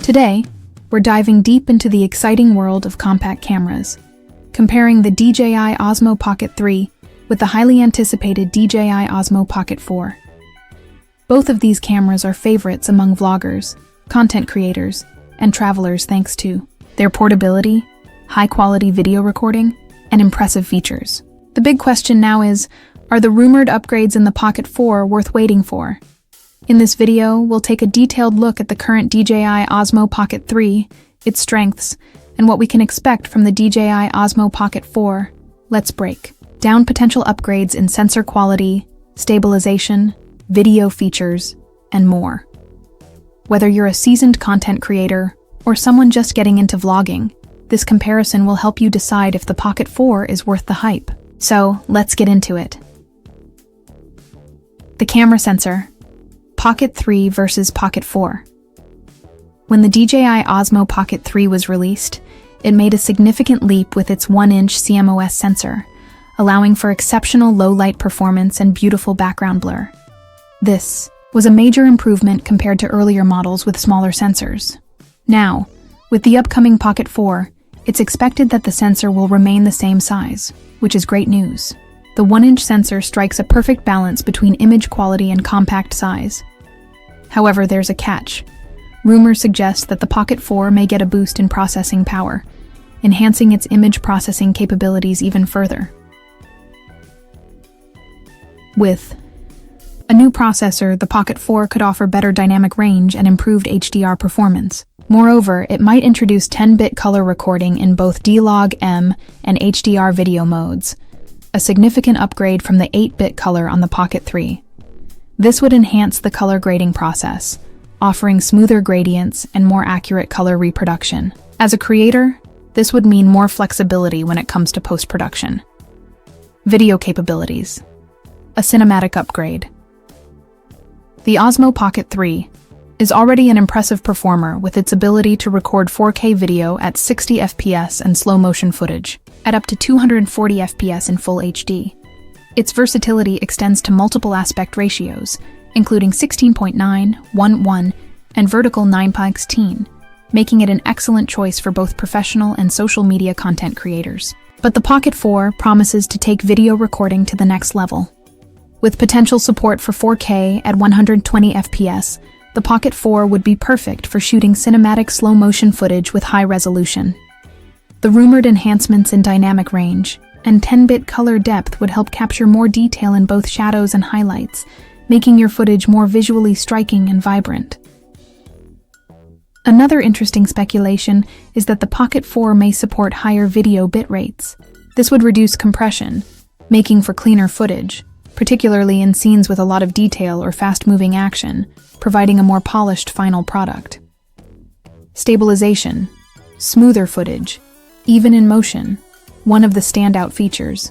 Today, we're diving deep into the exciting world of compact cameras, comparing the DJI OSMO Pocket 3 with the highly anticipated DJI OSMO Pocket 4. Both of these cameras are favorites among vloggers, content creators, and travelers thanks to their portability, high-quality video recording, and impressive features. The big question now is, are the rumored upgrades in the Pocket 4 worth waiting for? In this video, we'll take a detailed look at the current DJI OSMO Pocket 3, its strengths, and what we can expect from the DJI OSMO Pocket 4. Let's break down potential upgrades in sensor quality, stabilization, video features, and more. Whether you're a seasoned content creator or someone just getting into vlogging, this comparison will help you decide if the Pocket 4 is worth the hype. So, let's get into it. The camera sensor. Pocket 3 versus Pocket 4. When the DJI OSMO Pocket 3 was released, it made a significant leap with its 1-inch CMOS sensor, allowing for exceptional low-light performance and beautiful background blur. This was a major improvement compared to earlier models with smaller sensors. Now, with the upcoming Pocket 4, it's expected that the sensor will remain the same size, which is great news. The 1-inch sensor strikes a perfect balance between image quality and compact size. However, there's a catch. Rumors suggest that the Pocket 4 may get a boost in processing power, enhancing its image processing capabilities even further. With a new processor, the Pocket 4 could offer better dynamic range and improved HDR performance. Moreover, it might introduce 10-bit color recording in both D-Log-M and HDR video modes, a significant upgrade from the 8-bit color on the Pocket 3. This would enhance the color grading process, offering smoother gradients and more accurate color reproduction. As a creator, this would mean more flexibility when it comes to post-production. Video capabilities. A cinematic upgrade. The OSMO Pocket 3 is already an impressive performer with its ability to record 4K video at 60 FPS and slow-motion footage, at up to 240 FPS in Full HD. Its versatility extends to multiple aspect ratios, including 16:9, 1:1, and vertical 9:16, making it an excellent choice for both professional and social media content creators. But the Pocket 4 promises to take video recording to the next level. With potential support for 4K at 120 FPS, the Pocket 4 would be perfect for shooting cinematic slow-motion footage with high resolution. The rumored enhancements in dynamic range and 10-bit color depth would help capture more detail in both shadows and highlights, making your footage more visually striking and vibrant. Another interesting speculation is that the Pocket 4 may support higher video bit rates. This would reduce compression, making for cleaner footage, particularly in scenes with a lot of detail or fast-moving action, providing a more polished final product. Stabilization. Smoother footage, even in motion. One of the standout features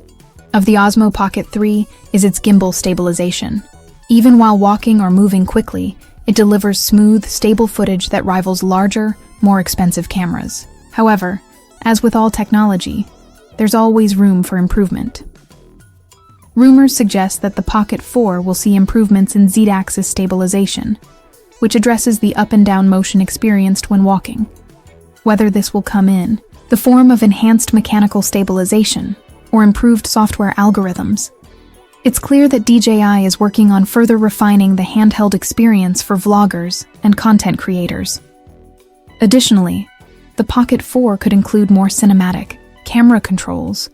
of the OSMO Pocket 3 is its gimbal stabilization. Even while walking or moving quickly, it delivers smooth, stable footage that rivals larger, more expensive cameras. However, as with all technology, there's always room for improvement. Rumors suggest that the Pocket 4 will see improvements in Z-axis stabilization, which addresses the up and down motion experienced when walking. Whether this will come in the form of enhanced mechanical stabilization or improved software algorithms, it's clear that DJI is working on further refining the handheld experience for vloggers and content creators. Additionally, the Pocket 4 could include more cinematic camera controls,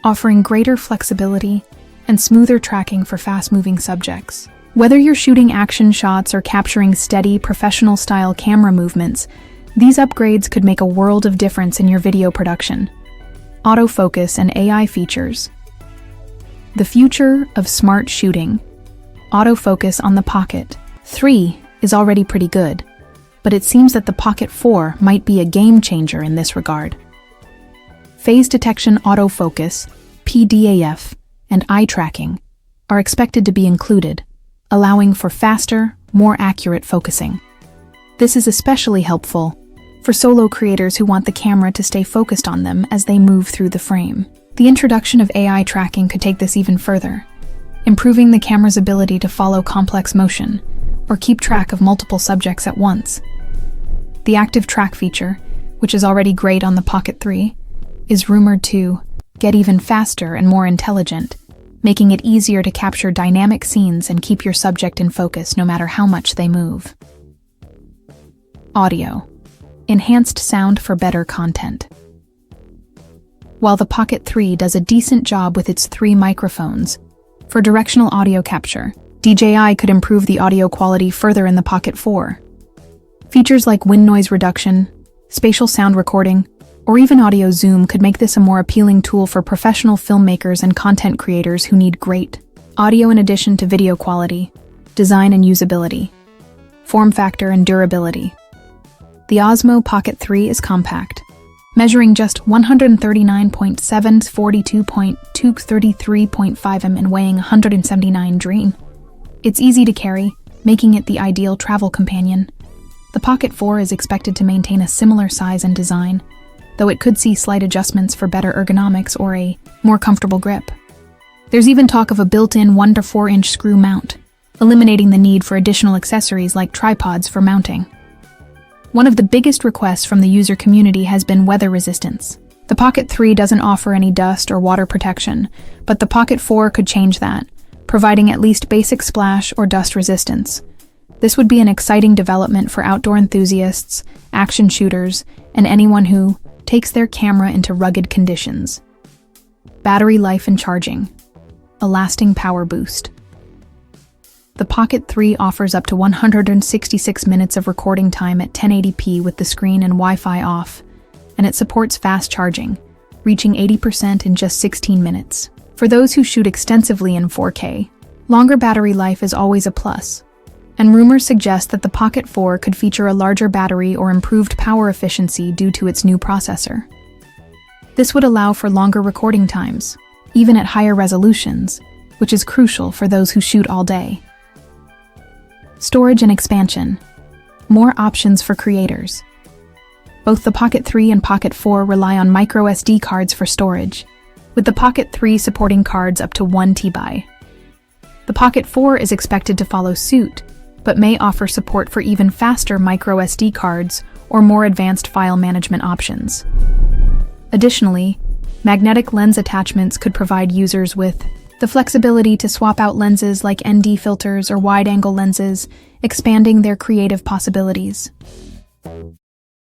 offering greater flexibility and smoother tracking for fast-moving subjects. Whether you're shooting action shots or capturing steady, professional-style camera movements, these upgrades could make a world of difference in your video production. Autofocus and AI features. The future of smart shooting. Autofocus on the Pocket 3 is already pretty good, but it seems that the Pocket 4 might be a game-changer in this regard. Phase detection autofocus, PDAF, and eye tracking are expected to be included, allowing for faster, more accurate focusing. This is especially helpful for solo creators who want the camera to stay focused on them as they move through the frame. The introduction of AI tracking could take this even further, improving the camera's ability to follow complex motion or keep track of multiple subjects at once. The active track feature, which is already great on the Pocket 3, is rumored to get even faster and more intelligent, making it easier to capture dynamic scenes and keep your subject in focus no matter how much they move. Audio. Enhanced sound for better content. While the Pocket 3 does a decent job with its 3 microphones, for directional audio capture, DJI could improve the audio quality further in the Pocket 4. Features like wind noise reduction, spatial sound recording, or even audio zoom could make this a more appealing tool for professional filmmakers and content creators who need great audio in addition to video quality, design and usability, form factor and durability. The Osmo Pocket 3 is compact, measuring just 139.7 42.2 33.5 mm and weighing 179 green. It's easy to carry, making it the ideal travel companion. The Pocket 4 is expected to maintain a similar size and design, though it could see slight adjustments for better ergonomics or a more comfortable grip. There's even talk of a built-in 1 to 4 inch screw mount, eliminating the need for additional accessories like tripods for mounting. One of the biggest requests from the user community has been weather resistance. The Pocket 3 doesn't offer any dust or water protection, but the Pocket 4 could change that, providing at least basic splash or dust resistance. This would be an exciting development for outdoor enthusiasts, action shooters, and anyone who takes their camera into rugged conditions. Battery life and charging. A lasting power boost. The Pocket 3 offers up to 166 minutes of recording time at 1080p with the screen and Wi-Fi off, and it supports fast charging, reaching 80% in just 16 minutes. For those who shoot extensively in 4K, longer battery life is always a plus, and rumors suggest that the Pocket 4 could feature a larger battery or improved power efficiency due to its new processor. This would allow for longer recording times, even at higher resolutions, which is crucial for those who shoot all day. Storage and expansion. More options for creators. Both the Pocket 3 and Pocket 4 rely on micro SD cards for storage, with the Pocket 3 supporting cards up to 1 TB. The Pocket 4 is expected to follow suit, but may offer support for even faster micro SD cards or more advanced file management options. Additionally, magnetic lens attachments could provide users with the flexibility to swap out lenses like ND filters or wide-angle lenses, expanding their creative possibilities.